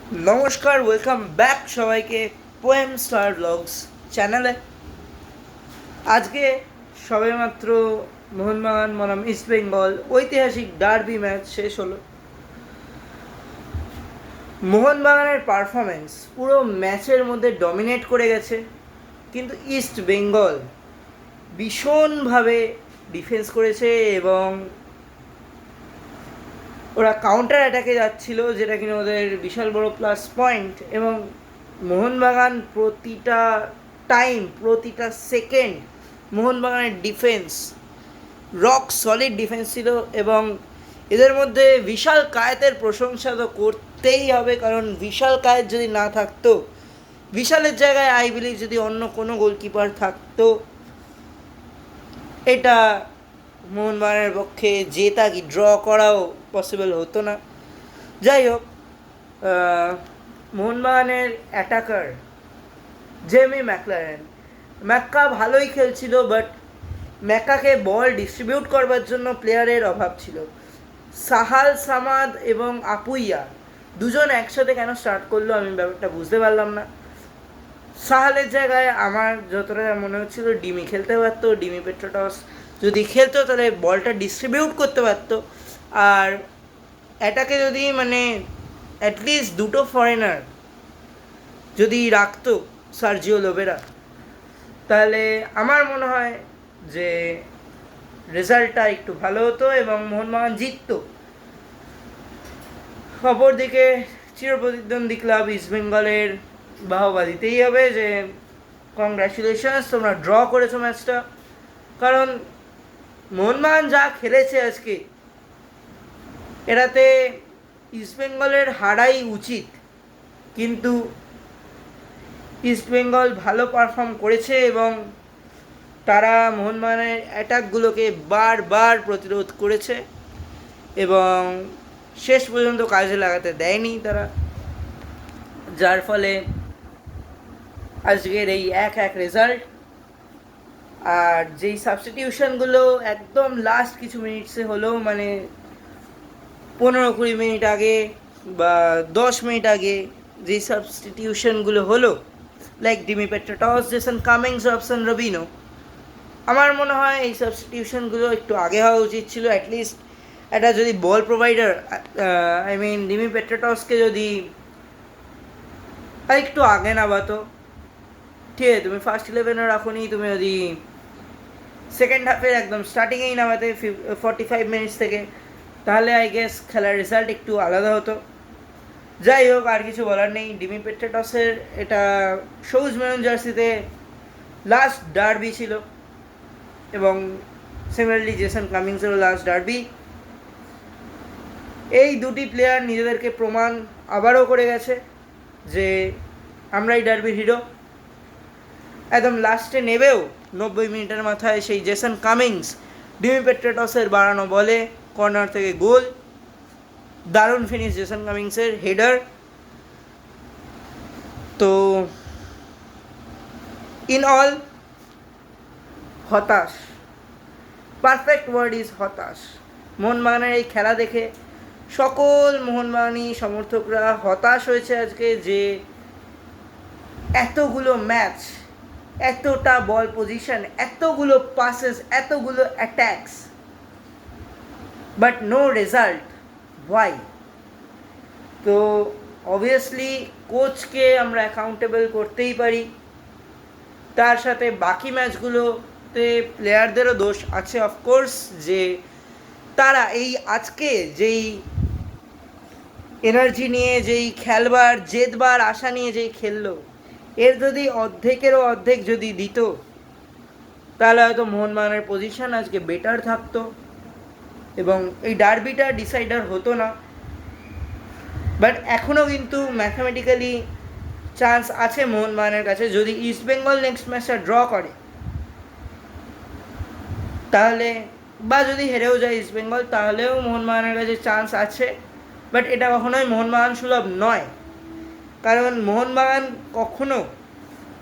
নমস্কার, welcome back সবাইকে poem star blogs চ্যানেলে। আজকে সবেমাত্র মোহনবাগান বনাম ইস্ট বেঙ্গল ঐতিহাসিক ডার্বি ম্যাচ শেষ হলো। মোহনবাগানের পারফরমেন্স পুরো ম্যাচের মধ্যে ডমিনেট করে গেছে, কিন্তু ইস্ট বেঙ্গল ভীষণভাবে ডিফেন্স করেছে এবং ওরা কাউন্টার অ্যাটাকে যাচ্ছিল, যেটা কিনা ওদের বিশাল বড় প্লাস পয়েন্ট। এবং মোহনবাগান প্রতিটা টাইম, প্রতিটা সেকেন্ড মোহনবাগানের ডিফেন্স রক সলিড ডিফেন্স ছিল। এবং এদের মধ্যে বিশাল কায়েতের প্রশংসা তো করতেই হবে, কারণ বিশাল কায়েত যদি না থাকতো, বিশালের জায়গায় আই বিলিভ যদি অন্য কোনো গোলকিপার থাকতো, এটা মোহনবাগানের পক্ষে জেতা কি ড্র করাও পসিবল হতো না। যাই হোক, মোহনবাগানের অ্যাটাকার জেমি ম্যাকলারেন, ম্যাক্কা ভালোই খেলছিল, বাট ম্যাক্কাকে বল ডিস্ট্রিবিউট করবার জন্য প্লেয়ারের অভাব ছিল। সাহাল সামাদ এবং আপুইয়া দুজন একসাথে কেন স্টার্ট করলো আমি ব্যাপারটা বুঝতে পারলাম না। সাহালের জায়গায় আমার যতটা মনে হচ্ছিল ডিমি খেলতে পারতো, ডিমি পেট্রোটস যদি খেলতো তাহলে বলটা ডিস্ট্রিবিউট করতে পারতো। আর এটাকে যদি অ্যাটলিস্ট দুটো ফরেনার যদি রাখতো, সার্জিও লোবেরা, তাহলে আমার মনে হয় যে রেজাল্টটা একটু ভালো হতো এবং মোহনবাগান জিততো। অপরদিকে চিরপ্রতিদ্বন্দ্বী ক্লাব ইস্টবেঙ্গলের বাহবা দিতেই হবে যে কংগ্রাচুলেশনস, তোমরা ড্র করেছো ম্যাচটা। কারণ মোহনবাগান যা খেলেছে আজকে, এটাতে ইস্টবেঙ্গলের হারাই উচিত, কিন্তু ইস্টবেঙ্গল ভালো পারফর্ম করেছে এবং তারা মোহনবাগানের অ্যাটাকগুলোকে বারবার প্রতিরোধ করেছে এবং শেষ পর্যন্ত কাজে লাগাতে দেয়নি তারা, যার ফলে আজকের এই 1-1 রেজাল্ট। আর যেই সাবস্টিটিউশনগুলো একদম লাস্ট কিছু মিনিটসে হলো, 15-20 মিনিট আগে বা 10 মিনিট আগে যেই সাবস্টিটিউশনগুলো হলো, like Dimi Petratos, Jason Cummings, Robson Robinho, আমার মনে হয় এই সাবস্টিটিউশনগুলো একটু আগে হওয়া উচিত ছিল। অ্যাটলিস্ট একটা যদি বল প্রোভাইডার, ডিমি পেট্রোটসকে যদি একটু আগে নামাতো, ঠিক আছে, তুমি ফার্স্ট 11-এ রাখো নি, তুমি যদি সেকেন্ড হাফের একদম স্টার্টিংয়েই নামাতে 45 মিনিটস থেকে, তাহলে আই গেস খেলার রেজাল্ট একটু আলাদা হতো। যাই হোক, আর কিছু বলার নেই। ডিমি পেট্রোটসের এটা সবুজ মেরুন জার্সিতে লাস্ট ডার্বি ছিল এবং সিমিলারলি জেসন কামিংসেরও লাস্ট ডার্বি। এই দুটি প্লেয়ার নিজেদেরকে প্রমাণ আবারও করে গেছে যে আমরাই ডার্বির হিরো। একদম লাস্টে নেবেও 90 মিনিটের মাথায় সেই জেসন কামিংস ডিমি পেট্রোটসের বাড়ানো বলে কর্নার থেকে গোল, দারুণ ফিনিশ জেসন কামিংসের হেডার। তো ইন অল, হতাশ, পারফেক্ট ওয়ার্ড ইজ হতাশ। মোহনবাগানের এই খেলা দেখে সকল মোহনবাগানি সমর্থকরা হতাশ হয়েছে আজকে, যে এতগুলো ম্যাচ, এতটা বল পজিশন, এতগুলো পাসেস, এতগুলো অ্যাট্যাকস, বাট নো রেজাল্ট। ওয়াই? তো অবভিয়াসলি কোচকে আমরা অ্যাকাউন্টেবল করতেই পারি, তার সাথে বাকি ম্যাচগুলোতে প্লেয়ারদেরও দোষ আছে অফকোর্স, যে তারা এই আজকে যেই এনার্জি নিয়ে, যেই খেলবার জেতবার আশা নিয়ে যেই খেললো, এর যদি অর্ধেকেরও অর্ধেক যদি দিত, তাহলে হয়তো মোহনবাগানের পজিশন আজকে বেটার থাকতো এবং এই ডার্বিটা ডিসাইডার হতো না। বাট এখনও কিন্তু ম্যাথামেটিক্যালি চান্স আছে মোহনবাগানের কাছে, যদি ইস্টবেঙ্গল নেক্সট ম্যাচটা ড্র করে তাহলে, বা যদি হেরেও যায় ইস্টবেঙ্গল, তাহলেও মোহনবাগানের কাছে চান্স আছে। বাট এটা কখনোই মোহনবাগান সুলভ নয়, কারণ মোহনবাগান কখনো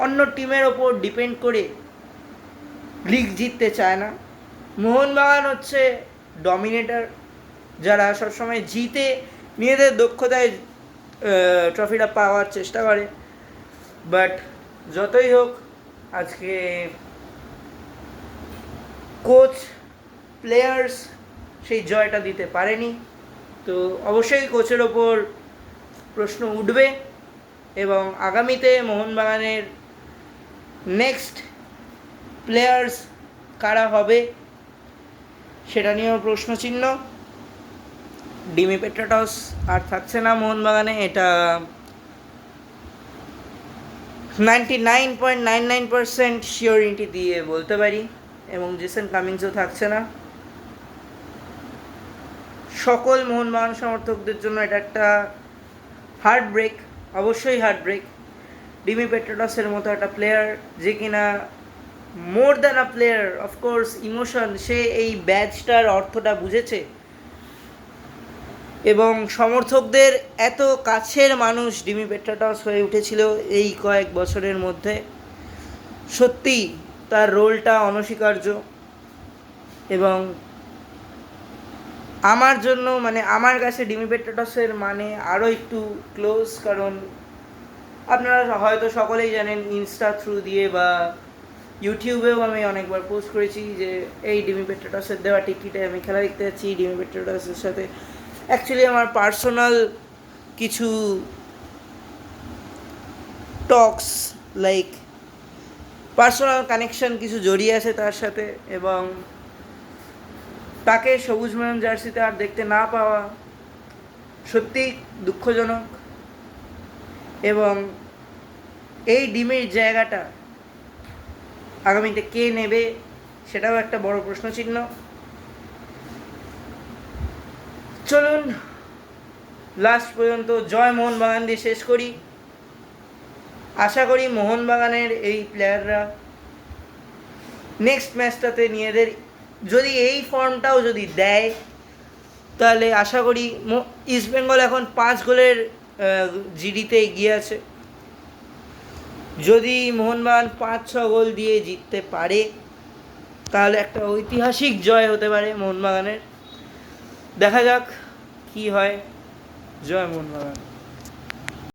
অন্য টিমের ওপর ডিপেন্ড করে লিগ জিততে চায় না। মোহনবাগান হচ্ছে ডমিনেটর, যারা সবসময় জিতে নিজেদের দক্ষতায় ট্রফিটা পাওয়ার চেষ্টা করে। বাট যতই হোক, আজকে কোচ প্লেয়ার্স সেই জয়টা দিতে পারেনি। তো অবশ্যই কোচের ওপর প্রশ্ন উঠবে এবং আগামীতে মোহনবাগানের নেক্সট প্লেয়ার্স কারা হবে সেটা নিয়েও প্রশ্নচিহ্ন। ডিমি পেট্রাটস আর থাকছে না মোহনবাগানে, এটা 99.99% শিওরিটি দিয়ে বলতে পারি। এবং জেসন কামিন্সও থাকছে না। সকল মোহনবাগান সমর্থকদের জন্য এটা একটা হার্ট ব্রেক, অবশ্যই হার্ট ব্রেক। ডিমি পেট্রাটসের মতো একটা প্লেয়ার, যে কিনা more than a player, of course emotion, সে এই ব্যাচটার অর্থটা বুঝেছে এবং সমর্থকদের এত কাছের মানুষ ডিমি পেট্রাটস হয়ে উঠেছিল এই কয়েক বছরের মধ্যে। সত্যি তার রোলটা অনস্বীকার্য এবং আমার জন্য, মানে আমার কাছে ডিমি পেট্রাটসের মানে আরও একটু ক্লোজ। কারণ আপনারা হয়তো সকলেই জানেন, ইনস্টা থ্রু দিয়ে বা ইউটিউবেও আমি অনেকবার পোস্ট করেছি যে এই ডিমি পেট্রাটসের দেওয়া টিকিটে আমি খেলা দেখতে যাচ্ছি। ডিমি পেট্রাটসের সাথে অ্যাকচুয়ালি আমার পার্সোনাল কিছু টক্স, লাইক পার্সোনাল কানেকশন কিছু জড়িয়ে আছে তার সাথে, এবং তাকে সবুজ ময়ন জার্সিতে আর দেখতে না পাওয়া সত্যি দুঃখজনক। এবং এই ডিমের জায়গাটা আগামীতে কে নেবে সেটাও একটা বড় প্রশ্নচিহ্ন। চলুন লাস্ট পর্যন্ত জয় মোহনবাগান দিয়ে শেষ করি। আশা করি মোহনবাগানের এই প্লেয়াররা নেক্সট ম্যাচটাতে নিজেদের যদি এই ফর্মটাও যদি দেয়, তাহলে আশা করি ইস্টবেঙ্গল এখন 5 গোলের জিডিতে এগিয়ে আছে। যদি মোহনবাগান 5-6 গোল দিয়ে জিততে পারে, তাহলে একটা ঐতিহাসিক জয় হতে পারে মোহনবাগানের। দেখা যাক কি হয়। জয় মোহনবাগান।